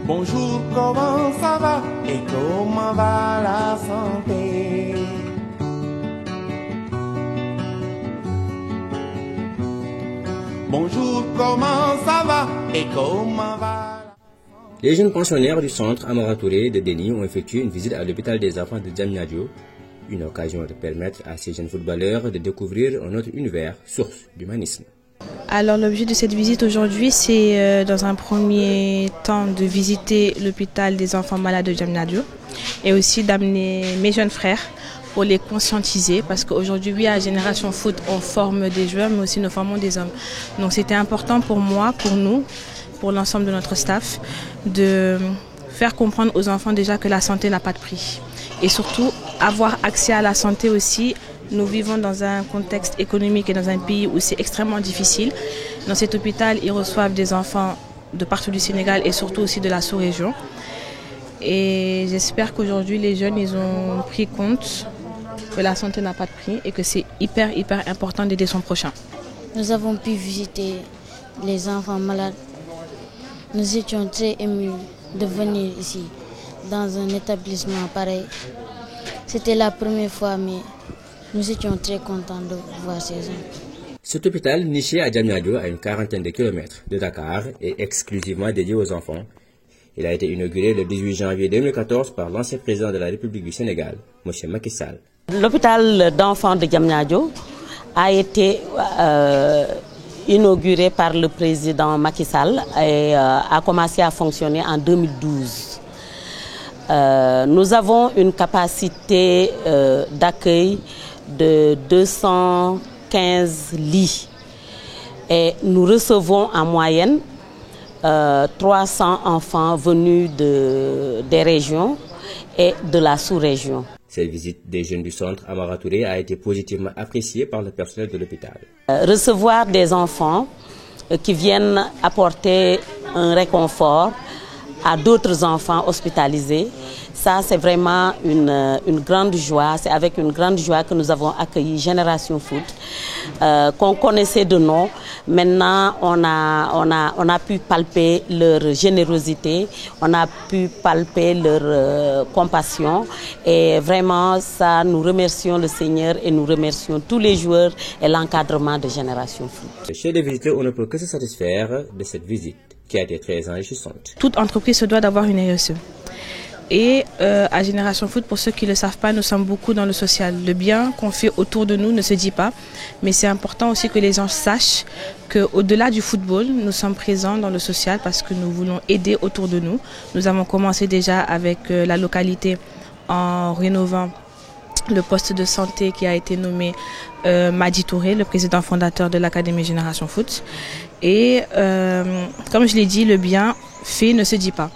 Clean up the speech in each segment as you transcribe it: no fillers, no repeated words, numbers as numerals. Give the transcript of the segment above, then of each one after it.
Bonjour, comment ça va et comment va la santé? Bonjour, comment ça va et comment va? Les jeunes pensionnaires du centre Amara Touré de Déni ont effectué une visite à l'hôpital des enfants de Diamniadio, une occasion de permettre à ces jeunes footballeurs de découvrir un autre univers, source d'humanisme. Alors l'objet de cette visite aujourd'hui, c'est dans un premier temps de visiter l'hôpital des enfants malades de Diamniadio et aussi d'amener mes jeunes frères pour les conscientiser parce qu'aujourd'hui, oui, à Génération Foot, on forme des joueurs mais aussi nous formons des hommes. Donc c'était important pour moi, pour nous, pour l'ensemble de notre staff, de faire comprendre aux enfants déjà que la santé n'a pas de prix. Et surtout, avoir accès à la santé aussi. Nous vivons dans un contexte économique et dans un pays où c'est extrêmement difficile. Dans cet hôpital, ils reçoivent des enfants de partout du Sénégal et surtout aussi de la sous-région. Et j'espère qu'aujourd'hui, les jeunes, ils ont pris compte que la santé n'a pas de prix et que c'est hyper important d'aider son prochain. Nous avons pu visiter les enfants malades. Nous étions très émus de venir ici, dans un établissement pareil. C'était la première fois, mais nous étions très contents de voir ces gens. Cet hôpital, niché à Diamniadio, à une quarantaine de kilomètres de Dakar, est exclusivement dédié aux enfants. Il a été inauguré le 18 janvier 2014 par l'ancien président de la République du Sénégal, M. Macky Sall. L'hôpital d'enfants de Diamniadio a été inauguré par le président Macky Sall et a commencé à fonctionner en 2012. Nous avons une capacité d'accueil de 215 lits et nous recevons en moyenne 300 enfants venus des régions et de la sous-région. Cette visite des jeunes du centre Amara Touré a été positivement appréciée par le personnel de l'hôpital. Recevoir des enfants qui viennent apporter un réconfort à d'autres enfants hospitalisés, ça c'est vraiment une grande joie. C'est avec une grande joie que nous avons accueilli Génération Foot, qu'on connaissait de nom. Maintenant, on a pu palper leur générosité, on a pu palper leur compassion. Et vraiment, ça, nous remercions le Seigneur et nous remercions tous les joueurs et l'encadrement de Génération Foot. Chez les visiteurs, on ne peut que se satisfaire de cette visite qui a été très enrichissante. Toute entreprise se doit d'avoir une RSE. Et à Génération Foot, pour ceux qui ne le savent pas, nous sommes beaucoup dans le social. Le bien qu'on fait autour de nous ne se dit pas, mais c'est important aussi que les gens sachent qu'au-delà du football, nous sommes présents dans le social parce que nous voulons aider autour de nous. Nous avons commencé déjà avec la localité en rénovant le poste de santé qui a été nommé Madi Touré, le président fondateur de l'Académie Génération Foot. Et comme je l'ai dit, le bien fait ne se dit pas.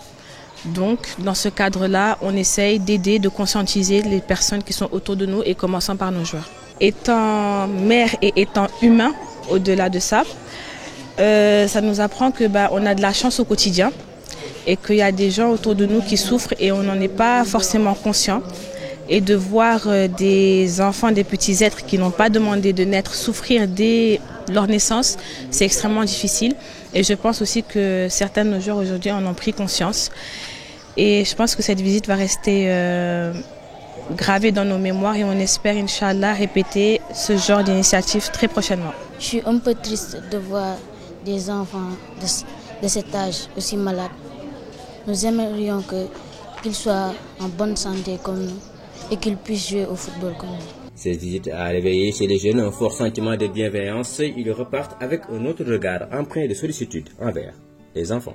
Donc, dans ce cadre-là, on essaye d'aider, de conscientiser les personnes qui sont autour de nous et commençant par nos joueurs. Étant mère et étant humain, au-delà de ça, ça nous apprend que on a de la chance au quotidien et qu'il y a des gens autour de nous qui souffrent et on n'en est pas forcément conscient. Et de voir des enfants, des petits êtres qui n'ont pas demandé de naître souffrir dès leur naissance, c'est extrêmement difficile. Et je pense aussi que certains de nos joueurs aujourd'hui en ont pris conscience. Et je pense que cette visite va rester gravée dans nos mémoires et on espère, Inch'Allah, répéter ce genre d'initiative très prochainement. Je suis un peu triste de voir des enfants de cet âge aussi malades. Nous aimerions qu'ils soient en bonne santé comme nous et qu'ils puissent jouer au football comme nous. Cette visite a réveillé chez les jeunes un fort sentiment de bienveillance. Ils repartent avec un autre regard empreint de sollicitude envers les enfants.